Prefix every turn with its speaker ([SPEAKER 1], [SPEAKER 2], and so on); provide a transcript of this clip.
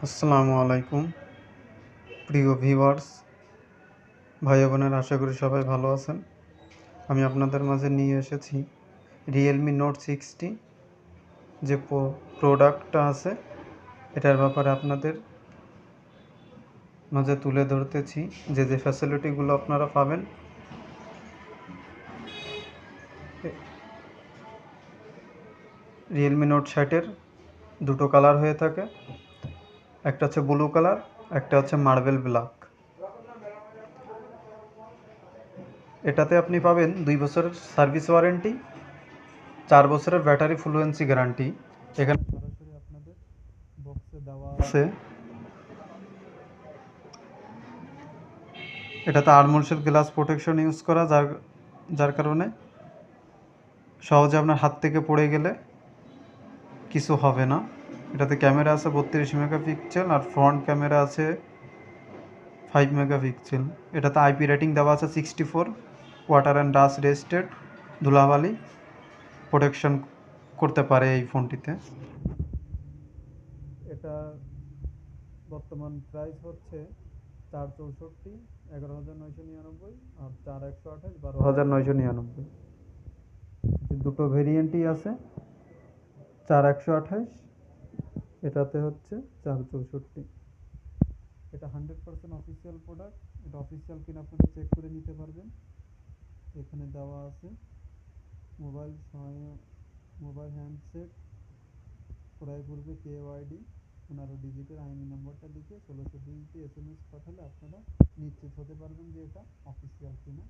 [SPEAKER 1] আসসালামু আলাইকুম প্রিয় ভিউয়ার্স, ভাই বোনেরা, আশা করি সবাই ভালো আছেন। আমি আপনাদের মাঝে নিয়ে এসেছি রিয়েলমি নোট 60 যে প্রোডাক্টটা আছে এটার ব্যাপারে আপনাদের মাঝে তুলে ধরতেছি যে ফ্যাসিলিটিগুলো আপনারা পাবেন। রিয়েলমি নোট 60-এর দুটো কালার হয়ে থাকে, একটা হচ্ছে ব্লু কালার, একটা হচ্ছে মার্বেল ব্ল্যাক। এটাতে আপনি পাবেন 2 বছরের সার্ভিস ওয়ারেন্টি, 4 বছরের ব্যাটারি ফ্লুয়েন্সি গ্যারান্টি। এখানে সরাসরি আপনাদের বক্সে দেওয়া আছে। এটাতে আর্মোরশেল গ্লাস প্রোটেকশন ইউজ করা, যার কারণে সহজে আপনার হাত থেকে পড়ে গেলে কিছু হবে না। এটাতে ক্যামেরা আছে 32 মেগাপিক্সেল আর ফ্রন্ট ক্যামেরা আছে 5 মেগাপিক্সেল। এটাতে আইপি রেটিং দেওয়া আছে 64, ওয়াটার অ্যান্ড ডাস্ট রেজিস্টেড, ধুলাবালি প্রোটেকশন করতে পারে এই ফোনটিতে। এটা বর্তমান প্রাইস হচ্ছে 464, 11,999, আর 4128, 12,999। দুটো ভেরিয়েন্টই আছে, 4128, এটাতে হচ্ছে 464। এটা 100% অফিসিয়াল প্রোডাক্ট। এটা অফিসিয়াল কিনা আপনারা চেক করে নিতে পারবেন। এখানে দেওয়া আছে মোবাইল মোবাইল হ্যান্ডসেট ক্রয় পূর্বে KYD 15 ডিজিটের আইনি নম্বরটা লিখে 1620 SMS পাঠালে আপনারা নিশ্চিত হতে পারবেন যে এটা অফিসিয়াল কিনা।